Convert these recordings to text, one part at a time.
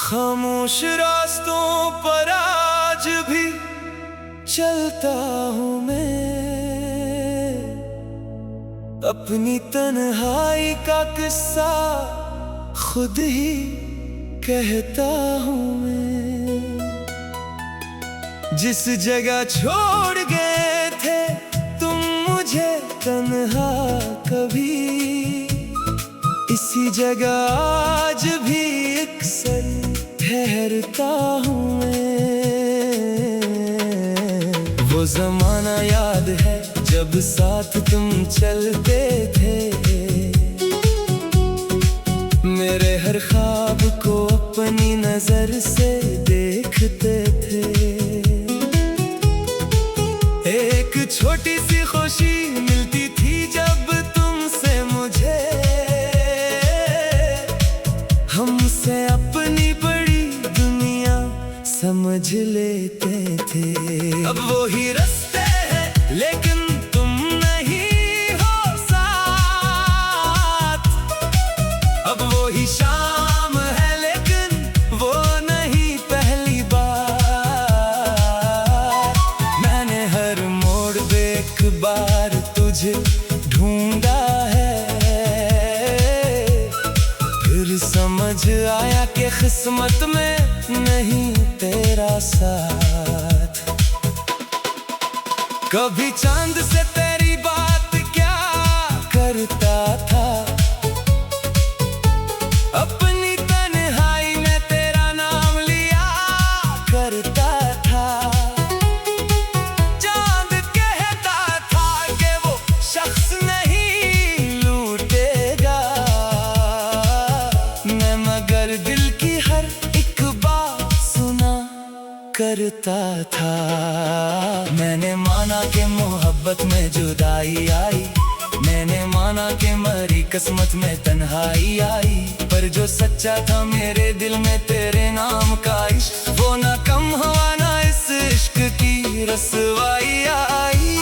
खामोश रास्तों पर आज भी चलता हूँ मैं, अपनी तन्हाई का किस्सा खुद ही कहता हूँ मैं। जिस जगह छोड़ गए थे तुम मुझे तन्हा कभी, इसी जगह आज भी अक्सर ठहरता हूँ मैं। वो ज़माना याद है जब साथ तुम चलते थे, मेरे हर ख्वाब को अपनी नजर से देखते थे। एक छोटी सी खुशी मिलती थी जब तुमसे मुझे, हमसे अपनी बड़ी दुनिया समझ लेते थे। अब वो ही रास्ते हैं लेकिन तुम नहीं हो साथ, अब वो ही शाम है लेकिन वो नहीं पहली बार। मैंने हर मोड़ पे एक बार तुझे ढूंढा है, फिर समझ आया कि किस्मत में नहीं तेरा साथ। कभी चांद से तेरी बात क्या करता था, अपनी तन्हाई में तेरा नाम लिया करता था। चांद कहता था कि वो शख्स नहीं लूटेगा, मैं मगर दिल की हर एक बात सुना करता था। मैंने माना कि मोहब्बत में जुदाई आई, मैंने माना कि मरी किस्मत में तन्हाई आई, पर जो सच्चा था मेरे दिल में तेरे नाम का इश्क, वो ना कम हुआ ना इस इश्क की रसवाई आई।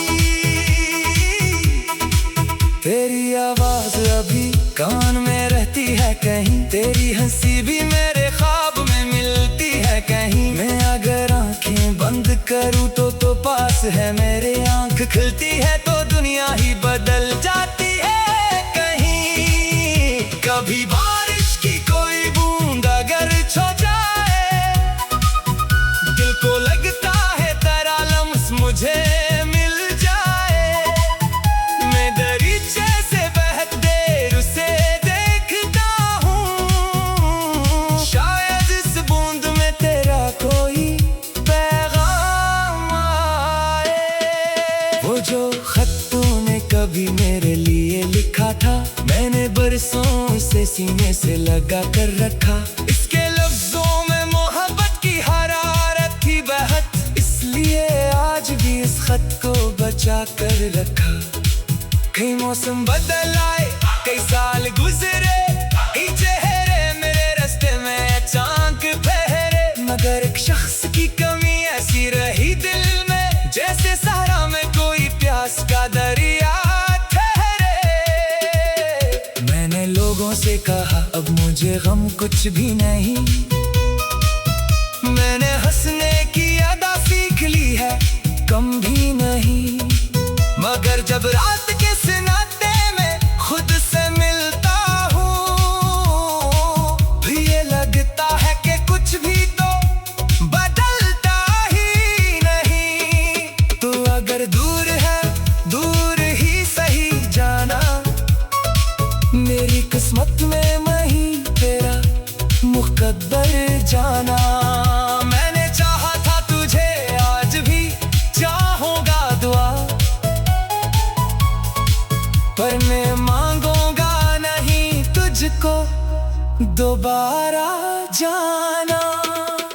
तेरी आवाज अभी कान में रहती है कहीं, तेरी हंसी भी मेरे ख्वाब में मिलती है कहीं। मैं अगर आंखें बंद करूँ तो पास है मेरे, आंख खुलती है तो दुनिया ही बदल जाती है कहीं। कभी बारिश की कोई बूंद अगर छो जाए, दिल को लगता है तेरा लम्स मुझे मिल जाए। मैं दरीचे से बहत देर उसे देखता हूँ, शायद इस बूंद में तेरा कोई पैगाम आए। वो जो खत तूने कभी मेरे लिए लिखा था, मैंने बरसों से सीने से लगा कर रखा। इसके लफ्जों में मोहब्बत की हरारत थी बहत, इसलिए आज भी इस खत को बचा कर रखा। कई मौसम बदल आए, कई साल गुजरे, कई चेहरे मेरे रास्ते में अचानक ठहरे, मगर एक शख्स की कमी ऐसी रही दिल में, जैसे सहारा में कोई प्यास का दरिया ठहरे। मैंने लोगों से कहा अब मुझे गम कुछ भी नहीं, मैंने हंसने की अदा सीख ली है कम भी नहीं, मगर जब रात के सन्नाटे में खुद से मिलता हूँ, भी ये लगता है कि कुछ भी तो बदलता ही नहीं। तो अगर दूर है दूर ही सही जाना, मेरी किस्मत में मैं ही तेरा मुकद्दर जाना। मैंने चाहा था तुझे, आज भी चाहूंगा दुआ, पर मैं मांगूंगा नहीं तुझको दोबारा जाना।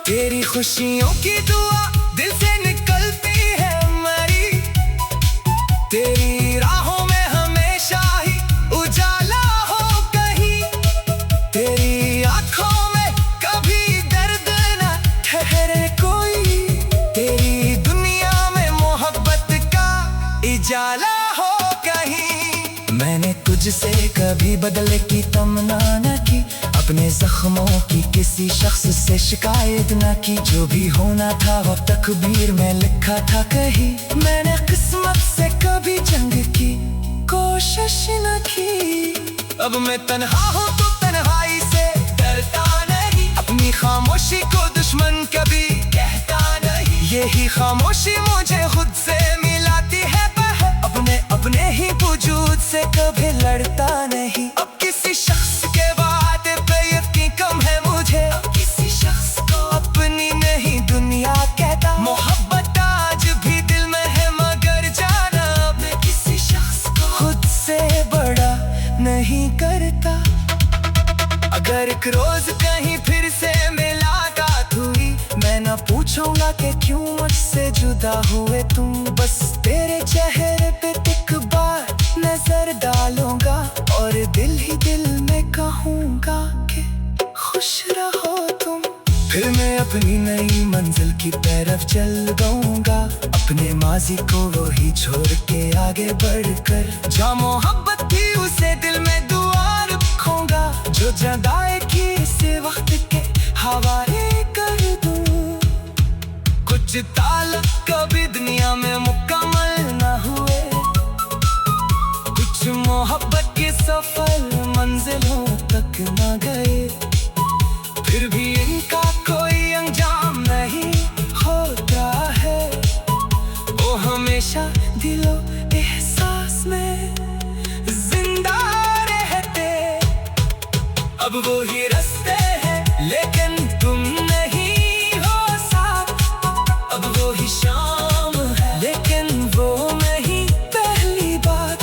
तेरी खुशियों की दुआ दिल से निकलती है मरी, तेरी राहों में हमेशा ही उजाला हो कहीं, तेरी आंखों में कभी दर्द न ठहरे कोई, तेरी दुनिया में मोहब्बत का इजाला हो तुझसे कभी बदले की तमन्ना न की, अपने जख्मों की किसी शख्स से शिकायत न की। जो भी होना था वो तकदीर में लिखा था कहीं, मैंने किस्मत से कभी जंग की कोशिश न की। अब मैं तन्हा हूँ तो तन्हाई से डरता नहीं, अपनी खामोशी को दुश्मन कभी कहता नहीं। यही खामोशी मुझे खुद से मिलाती है, अपने ही वजूद से कभी लड़ता नहीं। अब किसी शख्स के वादे पे यकीन कम है मुझे, अब किसी शख्स को अपनी नहीं दुनिया कहता। मोहब्बत आज भी दिल में है मगर जाना मैं किसी शख्स को खुद से बड़ा नहीं करता। अगर एक रोज कहीं फिर से मुलाकात हुई, मैं न पूछूंगा कि क्यों मुझसे जुदा हुए तुम। बस तेरे चेहरे पे एक बार नजर डालूंगा और दिल ही दिल में कहूंगा कि खुश रहो तुम। फिर मैं अपनी नई मंजिल की तरफ चल जाऊंगा, अपने माजी को वो ही छोड़ के आगे बढ़कर। जहाँ मोहब्बत थी उसे दिल में दुआ रखूंगा, जो जगाए की इसे वक्त के हवाले कर दूं। कुछ ताल्लुक कभी दुनिया में मुकम्मल न हुए, कुछ मोहब्बत के सफल मंजिलों तक न गए। फिर भी इनका कोई अंजाम नहीं होता है, वो हमेशा दिलो एहसास में जिंदा रहते। अब वो ही रास्ते हैं लेकिन तुम नहीं हो साथ, अब वो ही शाम है लेकिन वो नहीं पहली बात।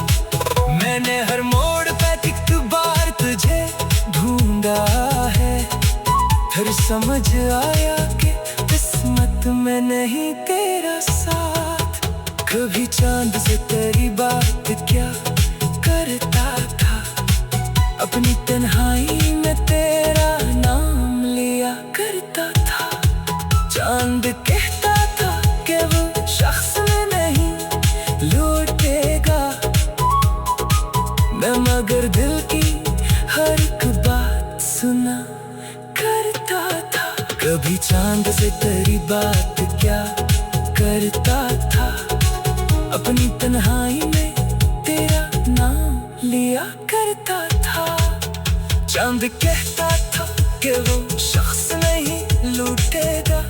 मैंने हर मोड़ पे एक बार तुझे ढूंढा है, फिर समझ आया कि किस्मत में नहीं तेरा साथ। कभी चांद से तेरी बात क्या करता था, अपनी तन्हाई में तेरा नाम लिया करता था। चांद कहता था कि वो शख्स में नहीं लौटेगा, मैं मगर दिल की हर एक बात सुना करता था। कभी चांद से तेरी बात क्या करता था, अपनी तन्हाई में तेरा नाम लिया करता था। चांद कहता था कि वो शख्स नहीं लूटेगा।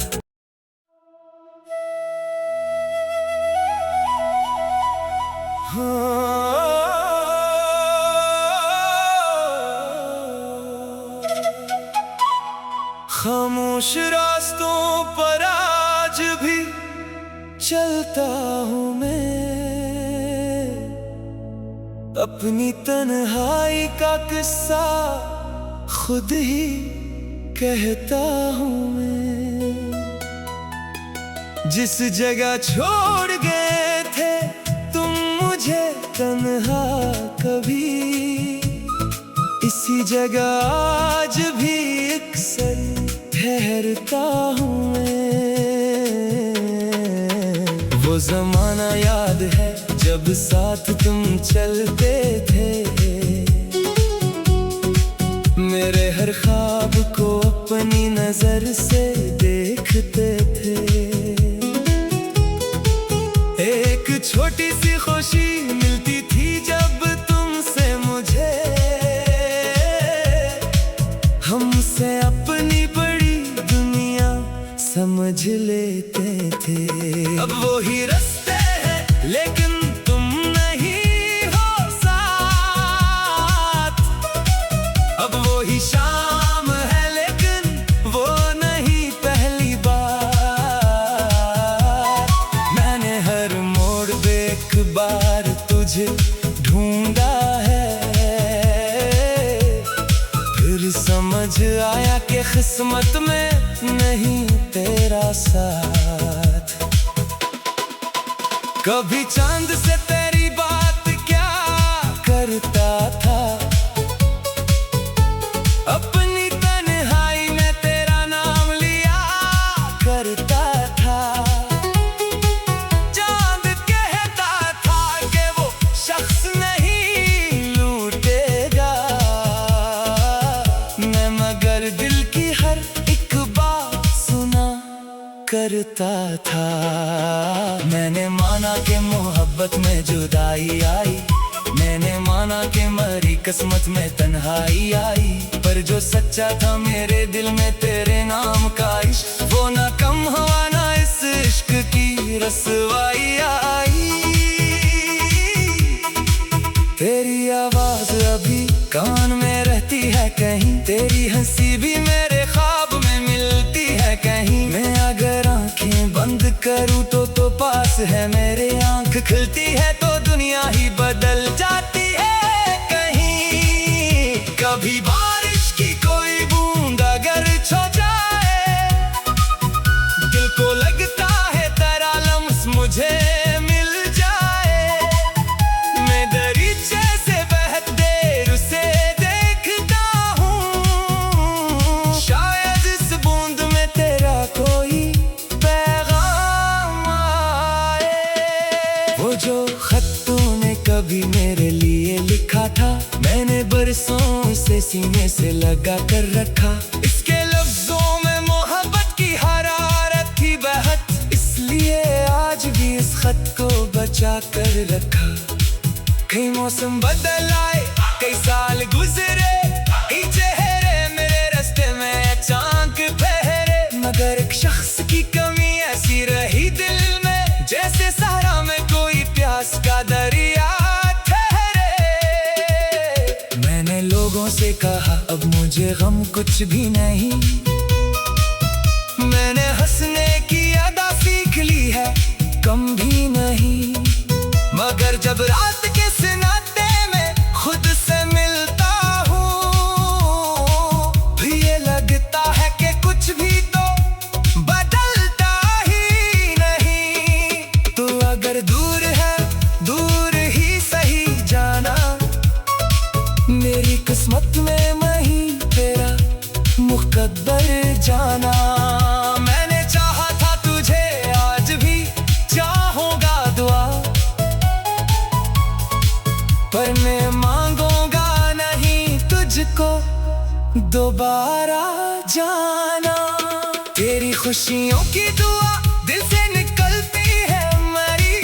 खामोश रास्तों पर आज भी चलता हूँ मैं, अपनी तन्हाई का किस्सा खुद ही कहता हूँ मैं। जिस जगह छोड़ गए थे तुम मुझे तन्हा कभी, इसी जगह आज भी अक्सर ठहरता हूँ मैं। वो जमाना याद है जब साथ तुम चलते थे, मेरे हर ख्वाब को अपनी नजर से देखते थे। एक छोटी सी खुशी मिलती थी जब तुमसे मुझे, हमसे अपनी बड़ी दुनिया समझ लेते थे। अब वो ही रास्ते हैं लेकिन तुम नहीं हो साथ, अब वो ही शाम है लेकिन वो नहीं पहली बार। मैंने हर मोड़ पे एक बार तुझे ढूंढा है, फिर समझ आया कि किस्मत में नहीं तेरा साथ। कभी चांद से तेरी बात क्या करता था, अपनी तन्हाई में तेरा नाम लिया करता था। चांद कहता था कि वो शख्स नहीं लूट करता था। मैंने माना कि मोहब्बत में जुदाई आई, मैंने माना कि मरी किस्मत में तन्हाई आई, पर जो सच्चा था मेरे दिल में तेरे नाम का इश्क, वो ना कम हुआ ना इस इश्क की रसवाई आई। तेरी आवाज अभी कान में रहती है कहीं, तेरी हंसी भी मेरे ख्वाब में मिलती है कहीं। मैं अगर आंखें बंद करूं तो पास है मेरे, आंख खुलती है तो दुनिया ही बदल जाती है कहीं। कभी बारिश की कोई बूंद अगर छो जाए, दिल को लगता है तेरा लम्स मुझे मिल जाए। मैं दरीचे से बहुत देर उसे देखता हूँ, शायद इस बूंद में तेरा कोई पैगाम आए। वो जो खत तूने कभी मेरे लिए लिखा था, मैंने बरसों से सीने से लगा कर रखा। इसके लफ्जों में मोहब्बत की हरारत थी बहुत, इसलिए आज भी इस खत को बचा कर रखा। कई मौसम बदल आए, कई साल गुजरे, कई चेहरे मेरे रास्ते में अचानक ठहरे, मगर एक शख्स की कमी ऐसी रही दिल में, जैसे सहारा में कोई प्यास का दरिया ठहरे। मैंने लोगों से कहा अब मुझे गम कुछ भी नहीं, मैंने हंसने की अदा सीख ली है कम भी नहीं, मगर जब रात के सन्नाटे में खुद से मिलता हूँ, फिर ये लगता है कि कुछ भी तो बदलता ही नहीं। तू अगर दूर है दूर ही सही जाना, मेरी किस्मत में मैं ही तेरा मुकद्दर जाना। मैंने चाहा था तुझे, आज भी चाहूंगा दुआ, पर मैं मांगूंगा नहीं तुझको दोबारा जाना। तेरी खुशियों की दुआ दिल से निकलती है मेरी,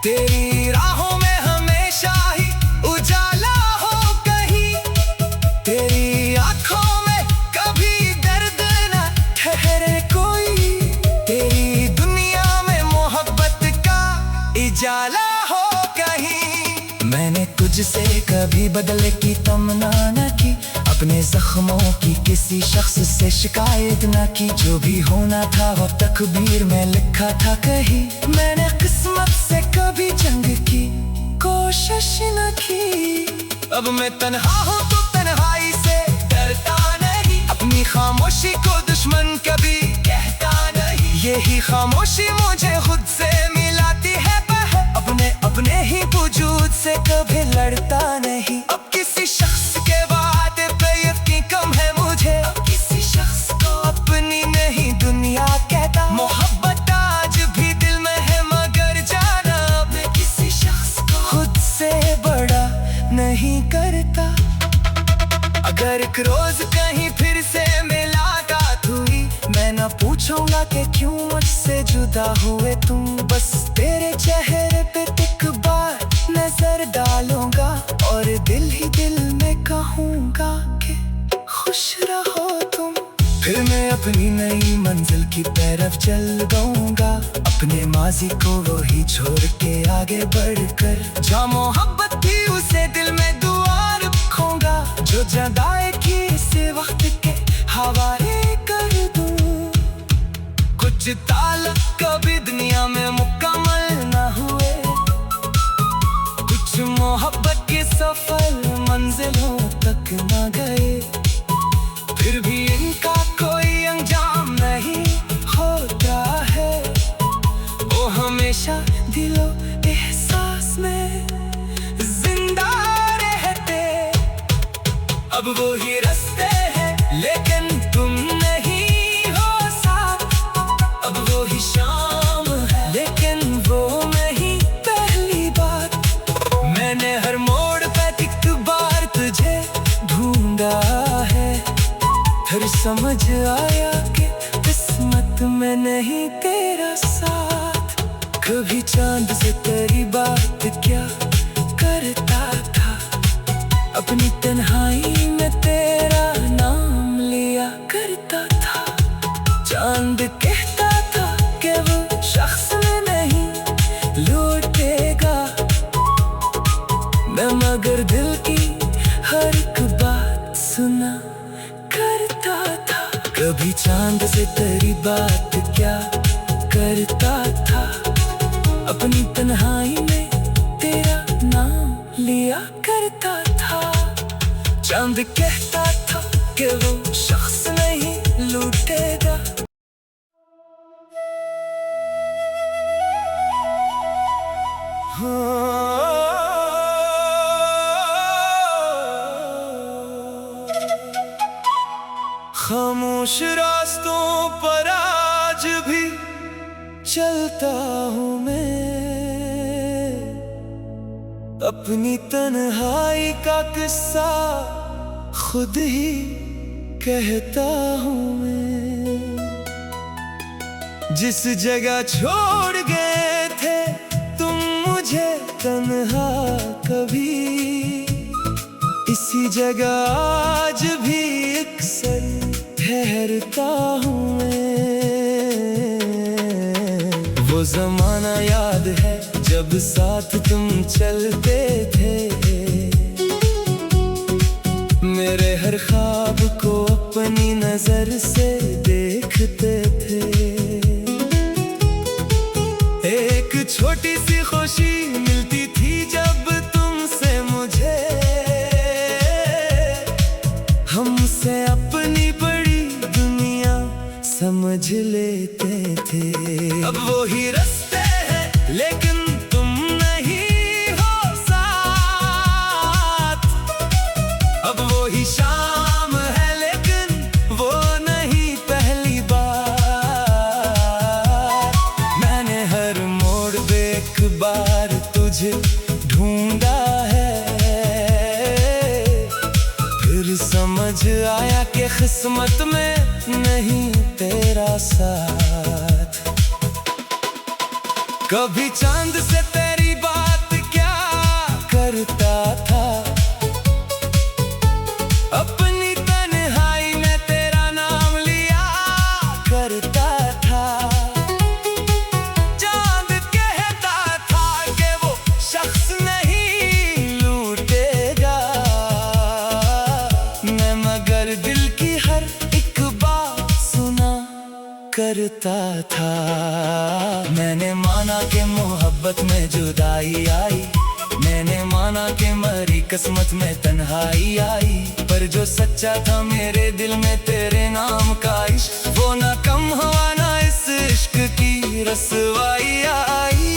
तेरी राहों में हमेशा ही उजाला हो कहीं, तेरी आंखों में कभी दर्द न ठहरे कोई, तेरी दुनिया में मोहब्बत का इजाला हो कहीं। मैंने तुझसे कभी बदले की तमन्ना न की, अपने जख्मों की किसी शख्स से शिकायत न की, जो भी होना था वो तकदीर में लिखा था कहीं। मैंने किस्मत से कभी जंग की कोशिश न की, अब मैं तन्हा हूँ तो तन्हाई से डरता नहीं, अपनी खामोशी को दुश्मन कभी कहता नहीं, यही खामोशी मुझे खुद से मिलाती है अपने ही वजूद से कभी लड़ता नहीं। अब किसी शख्स के बात पे यकीन कम है मुझे, अब किसी शख्स को अपनी नहीं दुनिया कहता, मोहब्बत आज भी दिल में है मगर जाना, मैं किसी शख्स को खुद से बड़ा नहीं करता। अगर एक रोज कहीं फिर से मुलाकात हुई, मैं न पूछूंगा कि क्यों मुझसे जुदा हुए तुम, बस तेरे चेहरे पे एक बार नजर डालूंगा और दिल ही दिल में कहूंगा कि खुश रहो तुम। फिर मैं अपनी नई मंजिल की तरफ चल दूंगा, अपने माजी को वो ही छोड़ के आगे बढ़कर, जहाँ मोहब्बत थी उसे दिल में दुआ रखूंगा, जो जदाई की इसे वक्त के हवाले कर दूं। कुछ ताल्लुक कभी दुनिया में मुकम्मल न हुए, कुछ मोहब्बत के सफल मंजिलों तक न गए, फिर भी इनका कोई अंजाम नहीं होता है, वो हमेशा दिलो एहसास में जिंदा रहते। अब वो ही रास्ते हैं लेकिन तुम नहीं हो साथ, अब वो ही शाम है लेकिन वो नहीं पहली बात। मैंने हर मोड़ पे एक बार तुझे ढूंढा है, फिर समझ आया कि किस्मत वक्त में नहीं तेरा साथ। कभी चांद से तेरी बात क्या करता था, अपनी तन्हाई में तेरा नाम लिया करता था। चांद कहता था कि वो शख्स में नहीं लौटेगा, मैं मगर दिल की हर एक बात सुना करता था। कभी चांद से तेरी बात क्या करता था, अपनी तन्हाई में तेरा नाम लिया करता था। चांद कहता था कि वो शख्स नहीं लूटेगा। खामोश रास्तों पर आज भी चलता हूँ मैं, अपनी तन्हाई का किस्सा खुद ही कहता हूँ मैं। जिस जगह छोड़ गए थे तुम मुझे तन्हा कभी, इसी जगह आज भी अक्सर ठहरता हूँ मैं। वो जमाना याद है जब साथ तुम चलते थे, मेरे हर ख्वाब को अपनी नजर से देखते थे। एक छोटी सी खुशी मिलती थी जब तुमसे मुझे, हमसे अपनी बड़ी दुनिया समझ लेते थे। अब वो ही रास्ते हैं लेकिन तुम नहीं हो साथ, अब वो ही शाम है लेकिन वो नहीं पहली बार। मैंने हर मोड़ पे एक बार तुझे ढूंढा है, फिर समझ आया कि किस्मत में नहीं तेरा साथ। कभी चांद से तेरी बात क्या करता था, अपनी तन्हाई में तेरा नाम लिया करता था। चांद कहता था कि वो शख्स नहीं लूटेगा, मैं मगर दिल की हर एक बात सुना करता था। मैंने माना कि मोहब्बत में जुदाई आई, मैंने माना कि मरी किस्मत में तन्हाई आई, पर जो सच्चा था मेरे दिल में तेरे नाम का इश्क, वो ना कम हुआ ना इस इश्क की रसवाई आई।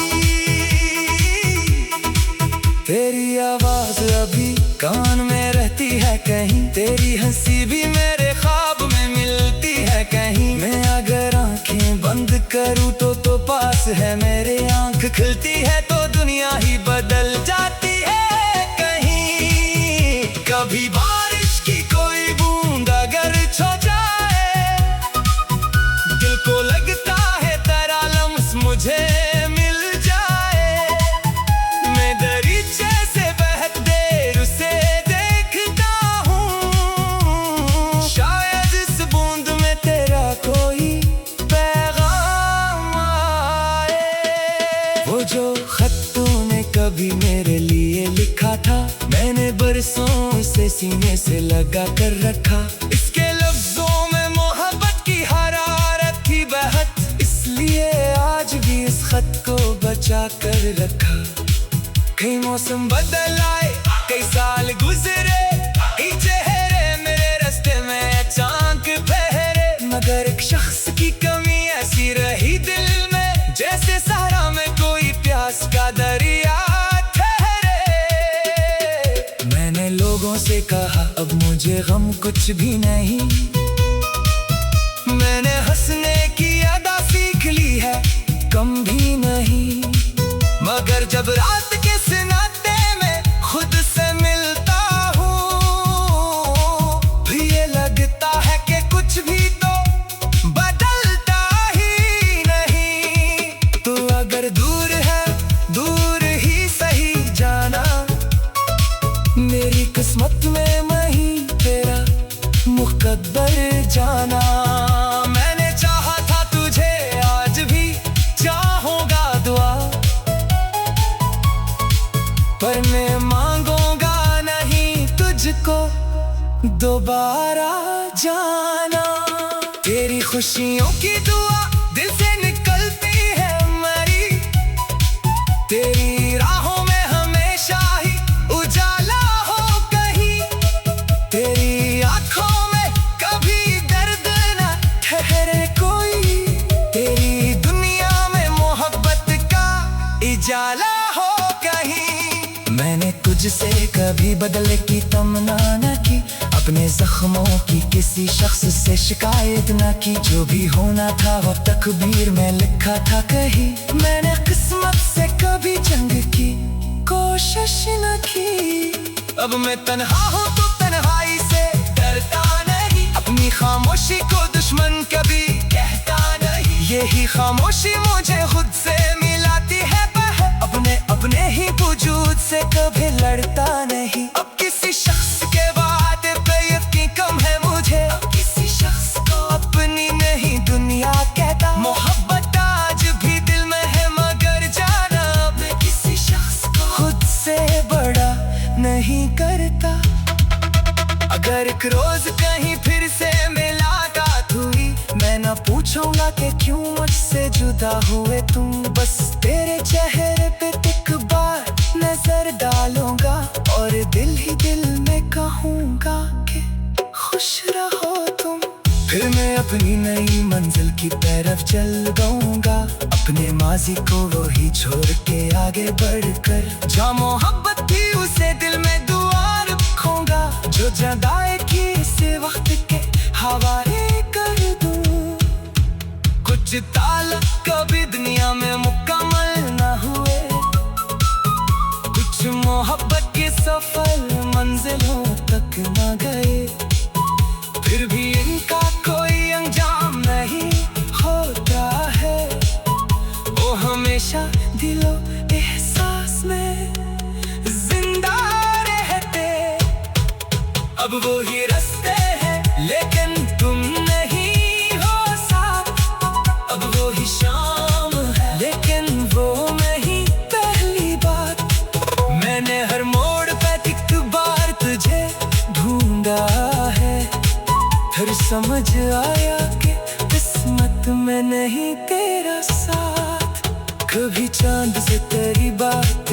तेरी आवाज अभी कान में रहती है कहीं, तेरी हंसी भी मेरे ख्वाब में मिलती है कहीं। मैं अगर आंखें बंद करूँ तो पास है मेरे, आंख खुलती है तो दुनिया ही बदल जाती है कहीं। कभी बारिश की कोई बूंद अगर छो जाए, दिल को लगता है तेरा लम्स मुझे मिल जाए। मैं दरीचे से बहुत देर उसे देखता हूँ, शायद इस बूंद में तेरा कोई पैगाम आए। वो जो खत तूने कभी मेरे लिए लिखा था, मैंने बरसों से सीने से लगा कर रखा। इसके लफ्जों में मोहब्बत की हरारत थी बहुत, इसलिए आज भी इस खत को बचा कर रखा। कई मौसम बदल आए, कई साल गुजरे, कई चेहरे मेरे रास्ते में अचानक ठहरे, मगर एक शख्स की कमी ऐसी रही दिल में, जैसे सहारा में कोई प्यास का दरिया ठहरे। मैंने लोगों से कहा अब मुझे गम कुछ भी नहीं, मैंने हंसने की अदा सीख ली है कम भी नहीं। मगर जब रात के सन्नाटे में खुद से मिलता हूँ, ये लगता है कि कुछ भी तो बदलता ही दोबारा जाना। तेरी खुशियों की दुआ दिल से निकलती है मेरी, तेरी राहों में हमेशा ही उजाला हो कहीं, तेरी आंखों में कभी दर्द न ठहरे कोई, तेरी दुनिया में मोहब्बत का इजाला हो कहीं। मैंने तुझसे कभी बदले की तमन्ना न की, अपने जख्मों की किसी शख्स से शिकायत न की, जो भी होना था वो तकदीर में लिखा था कहीं। मैंने किस्मत से कभी जंग की कोशिश न की, अब मैं तन्हा हूँ तो तन्हाई से डरता नहीं, अपनी खामोशी को दुश्मन कभी कहता नहीं, यही खामोशी मुझे खुद से मिलाती है अपने अपने ही वजूद से कभी लड़ता नहीं। अब किसी शख्स के बात पे यकीन कम है मुझे, अब किसी शख्स को अपनी नहीं दुनिया कहता, मोहब्बत आज भी दिल में है मगर जाना मैं किसी शख्स को खुद से बड़ा नहीं करता। अगर एक रोज कहीं फिर से मुलाकात हुई, मैं न पूछूंगा कि क्यों मुझसे जुदा हुए तुम, बस तेरे चेहरे पे एक बार नजर डालूंगा और दिल ही दिल में कहूंगा कि खुश रहो तुम। फिर मैं अपनी नई मंजिल की तरफ चल जाऊंगा, अपने माजी को वो ही छोड़ के आगे बढ़कर, जो मोहब्बत थी उसे दिल में दुआ रखूंगा, जो जदाई की इसे वक्त के हवाले कर दूं। कुछ ताल्लुक कभी दुनिया में मुकम्मल न हुए, कुछ मोहब्बत के सफल मंजिलों तक न गए, फिर भी इनका कोई अंजाम नहीं होता है, वो हमेशा दिलो एहसास में जिंदा रहते। अब वो ही रास्ते हैं लेकिन तुम नहीं हो साथ, अब वो ही शाम है लेकिन वो नहीं पहली बात, मैंने हर मोड़ पे एक बार तुझे ढूंढा है, फिर समझ आया कि किस्मत में नहीं तेरा साथ, कभी चांद से तेरी बात